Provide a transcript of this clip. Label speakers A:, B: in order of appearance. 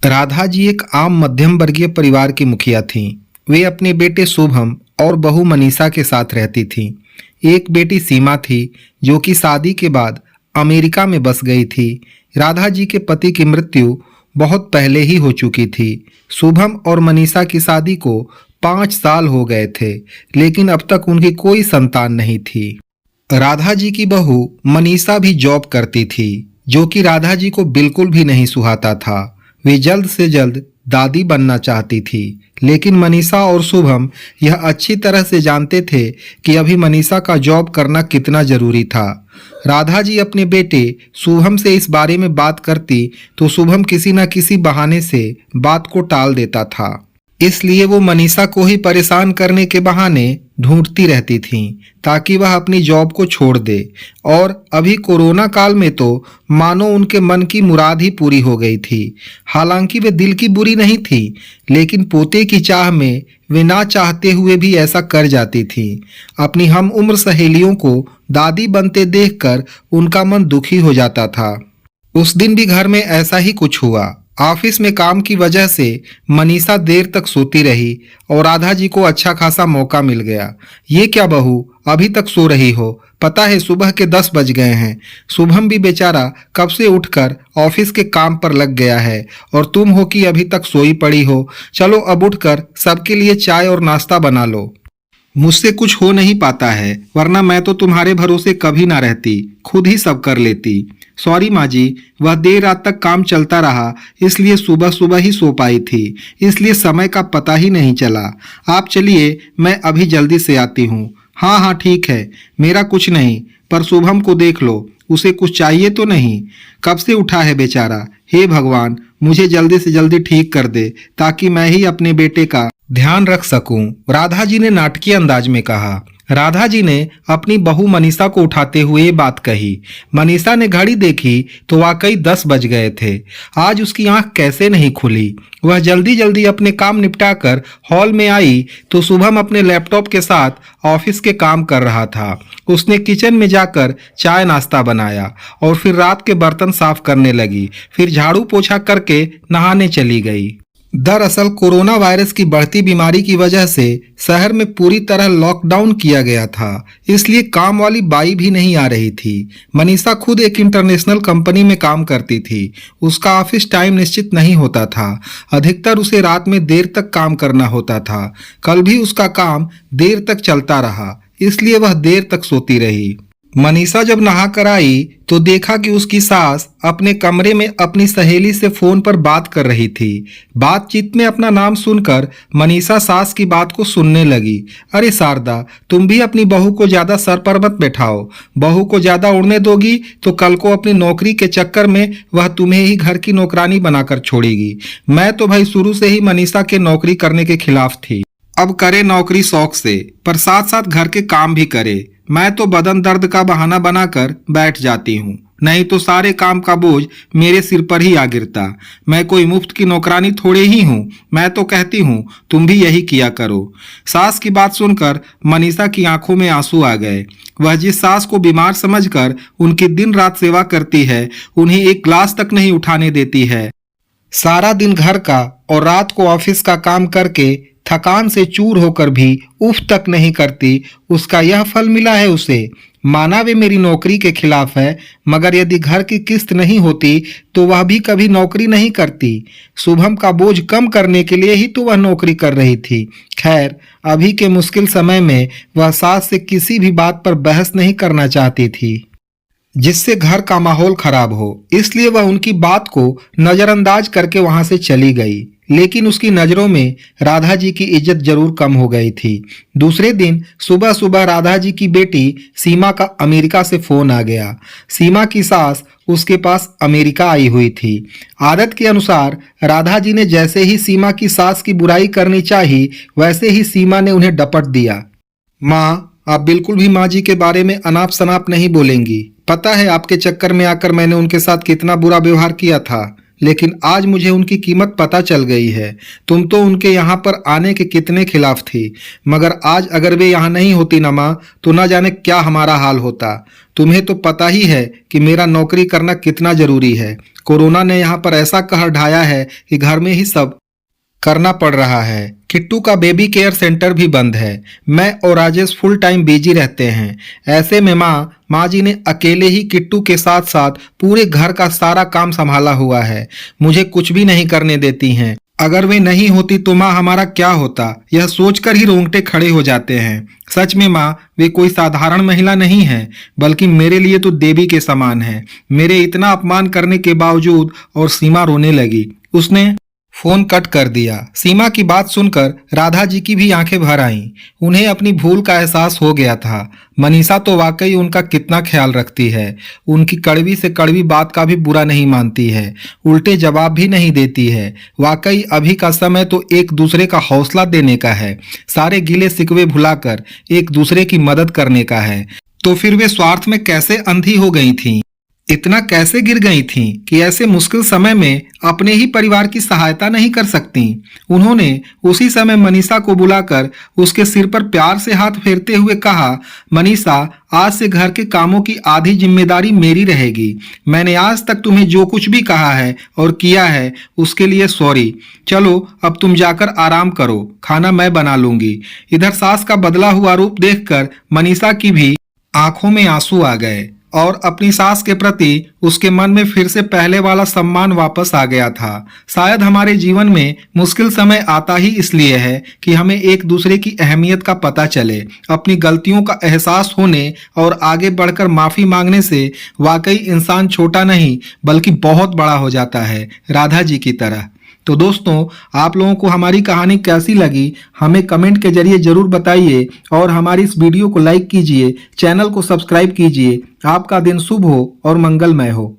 A: राधा जी एक आम मध्यम वर्गीय परिवार की मुखिया थीं। वे अपने बेटे शुभम और बहू मनीषा के साथ रहती थीं। एक बेटी सीमा थी जो कि शादी के बाद अमेरिका में बस गई थी। राधा जी के पति की मृत्यु बहुत पहले ही हो चुकी थी। शुभम और मनीषा की शादी को 5 साल हो गए थे, लेकिन अब तक उनकी कोई संतान नहीं थी। राधा जी की बहू मनीषा भी जॉब करती थी, जो कि राधा जी को बिल्कुल भी नहीं सुहाता था। वे जल्द से जल्द दादी बनना चाहती थी, लेकिन मनीषा और शुभम यह अच्छी तरह से जानते थे कि अभी मनीषा का जॉब करना कितना जरूरी था। राधा जी अपने बेटे शुभम से इस बारे में बात करती तो शुभम किसी न किसी बहाने से बात को टाल देता था। इसलिए वो मनीषा को ही परेशान करने के बहाने ढूंढती रहती थीं ताकि वह अपनी जॉब को छोड़ दे। और अभी कोरोना काल में तो मानो उनके मन की मुराद ही पूरी हो गई थी। हालांकि वे दिल की बुरी नहीं थी, लेकिन पोते की चाह में वे ना चाहते हुए भी ऐसा कर जाती थीं। अपनी हम उम्र सहेलियों को दादी बनते देखकर उनका मन दुखी हो जाता था। उस दिन भी घर में ऐसा ही कुछ हुआ। ऑफिस में काम की वजह से मनीषा देर तक सोती रही और राधा जी को अच्छा खासा मौका मिल गया। ये क्या बहू, अभी तक सो रही हो? पता है सुबह के 10 बज गए हैं। शुभम भी बेचारा कब से उठकर ऑफिस के काम पर लग गया है और तुम हो कि अभी तक सोई पड़ी हो। चलो अब उठकर सबके लिए चाय और नाश्ता बना लो। मुझसे कुछ हो नहीं पाता है, वरना मैं तो तुम्हारे भरोसे कभी ना रहती, खुद ही सब कर लेती। सॉरी माँ जी, वह देर रात तक काम चलता रहा, इसलिए सुबह सुबह ही सो पाई थी, इसलिए समय का पता ही नहीं चला। आप चलिए, मैं अभी जल्दी से आती हूँ। हाँ हाँ ठीक है, मेरा कुछ नहीं, पर शुभम को देख लो, उसे कुछ चाहिए तो नहीं? कब से उठा है बेचारा। हे भगवान, मुझे जल्दी से जल्दी ठीक कर दे ताकि मैं ही अपने बेटे का ध्यान रख सकूं, राधा जी ने नाटकीय अंदाज में कहा। राधा जी ने अपनी बहू मनीषा को उठाते हुए ये बात कही। मनीषा ने घड़ी देखी तो वाकई 10 बज गए थे। आज उसकी आंख कैसे नहीं खुली। वह जल्दी जल्दी अपने काम निपटाकर हॉल में आई तो शुभम अपने लैपटॉप के साथ ऑफिस के काम कर रहा था। उसने किचन में जाकर चाय नाश्ता बनाया और फिर रात के बर्तन साफ करने लगी। फिर झाड़ू पोछा करके नहाने चली गई। दरअसल कोरोना वायरस की बढ़ती बीमारी की वजह से शहर में पूरी तरह लॉकडाउन किया गया था, इसलिए काम वाली बाई भी नहीं आ रही थी। मनीषा खुद एक इंटरनेशनल कंपनी में काम करती थी। उसका ऑफिस टाइम निश्चित नहीं होता था। अधिकतर उसे रात में देर तक काम करना होता था। कल भी उसका काम देर तक चलता रहा, इसलिए वह देर तक सोती रही। मनीषा जब नहा कर आई तो देखा कि उसकी सास अपने कमरे में अपनी सहेली से फोन पर बात कर रही थी। बातचीत में अपना नाम सुनकर मनीषा सास की बात को सुनने लगी। अरे शारदा, तुम भी अपनी बहू को ज्यादा सर पर मत बैठाओ। बहू को ज्यादा उड़ने दोगी तो कल को अपनी नौकरी के चक्कर में वह तुम्हें ही घर की नौकरानी बनाकर छोड़ेगी। मैं तो भाई शुरू से ही मनीषा के नौकरी करने के खिलाफ थी। अब करे नौकरी शौक से, पर साथ साथ घर के काम भी करे। मैं तो बदन दर्द का बहाना बनाकर बैठ जाती हूँ, नहीं तो सारे काम का बोझ मेरे सिर पर ही आ गिरता। मैं कोई मुफ्त की नौकरानी थोड़े ही हूँ। मैं तो कहती हूँ तुम भी यही किया करो। सास की बात सुनकर मनीषा की आंखों में आंसू आ गए। वह जिस सास को बीमार समझकर उनकी दिन रात सेवा करती है, उन्हें एक ग्लास तक नहीं उठाने देती है। सारा दिन घर का और रात को ऑफिस का काम करके थकान से चूर होकर भी उफ तक नहीं करती, उसका यह फल मिला है उसे। माना वे मेरी नौकरी के खिलाफ है, मगर यदि घर की किस्त नहीं होती तो वह भी कभी नौकरी नहीं करती। शुभम का बोझ कम करने के लिए ही तो वह नौकरी कर रही थी। खैर, अभी के मुश्किल समय में वह सास से किसी भी बात पर बहस नहीं करना चाहती थी जिससे घर का माहौल खराब हो, इसलिए वह उनकी बात को नजरअंदाज करके वहां से चली गई। लेकिन उसकी नजरों में राधा जी की इज्जत जरूर कम हो गई थी। दूसरे दिन सुबह सुबह राधा जी की बेटी सीमा का अमेरिका से फोन आ गया। सीमा की सास उसके पास अमेरिका आई हुई थी। आदत के अनुसार राधा जी ने जैसे ही सीमा की सास की बुराई करनी चाही, वैसे ही सीमा ने उन्हें डपट दिया। माँ, आप बिल्कुल भी माँ जी के बारे में अनाप शनाप नहीं बोलेंगी। पता है आपके चक्कर में आकर मैंने उनके साथ कितना बुरा व्यवहार किया था। लेकिन आज मुझे उनकी कीमत पता चल गई है। तुम तो उनके यहाँ पर आने के कितने खिलाफ थी, मगर आज अगर वे यहाँ नहीं होती ना माँ, तो न जाने क्या हमारा हाल होता। तुम्हें तो पता ही है कि मेरा नौकरी करना कितना जरूरी है। कोरोना ने यहाँ पर ऐसा कहर ढाया है कि घर में ही सब करना पड़ रहा है। किट्टू का बेबी केयर सेंटर भी बंद है। मैं और राजेश फुल टाइम बिजी रहते हैं। ऐसे में माँ जी ने अकेले ही किट्टू के साथ साथ पूरे घर का सारा काम संभाला हुआ है। मुझे कुछ भी नहीं करने देती हैं। अगर वे नहीं होती तो माँ हमारा क्या होता, यह सोचकर ही रोंगटे खड़े हो जाते हैं। सच में माँ, वे कोई साधारण महिला नहीं है, बल्कि मेरे लिए तो देवी के समान है। मेरे इतना अपमान करने के बावजूद। और सीमा रोने लगी। उसने फोन कट कर दिया। सीमा की बात सुनकर राधा जी की भी आंखें भर आईं। उन्हें अपनी भूल का एहसास हो गया था। मनीषा तो वाकई उनका कितना ख्याल रखती है। उनकी कड़वी से कड़वी बात का भी बुरा नहीं मानती है, उल्टे जवाब भी नहीं देती है। वाकई अभी का समय तो एक दूसरे का हौसला देने का है, सारे गिले शिकवे भुलाकर एक दूसरे की मदद करने का है। तो फिर वे स्वार्थ में कैसे अंधी हो गई थीं? इतना कैसे गिर गई थीं कि ऐसे मुश्किल समय में अपने ही परिवार की सहायता नहीं कर सकती? उन्होंने उसी समय मनीषा को बुलाकर उसके सिर पर प्यार से हाथ फेरते हुए कहा, मनीषा, आज से घर के कामों की आधी जिम्मेदारी मेरी रहेगी। मैंने आज तक तुम्हें जो कुछ भी कहा है और किया है उसके लिए सॉरी। चलो अब तुम जाकर आराम करो, खाना मैं बना लूंगी। इधर सास का बदला हुआ रूप देखकर मनीषा की भी आंखों में आंसू आ गए और अपनी सास के प्रति उसके मन में फिर से पहले वाला सम्मान वापस आ गया था। शायद हमारे जीवन में मुश्किल समय आता ही इसलिए है कि हमें एक दूसरे की अहमियत का पता चले। अपनी गलतियों का एहसास होने और आगे बढ़कर माफी मांगने से वाकई इंसान छोटा नहीं बल्कि बहुत बड़ा हो जाता है, राधा जी की तरह। तो दोस्तों, आप लोगों को हमारी कहानी कैसी लगी हमें कमेंट के जरिए जरूर बताइए और हमारी इस वीडियो को लाइक कीजिए, चैनल को सब्सक्राइब कीजिए। आपका दिन शुभ हो और मंगलमय हो।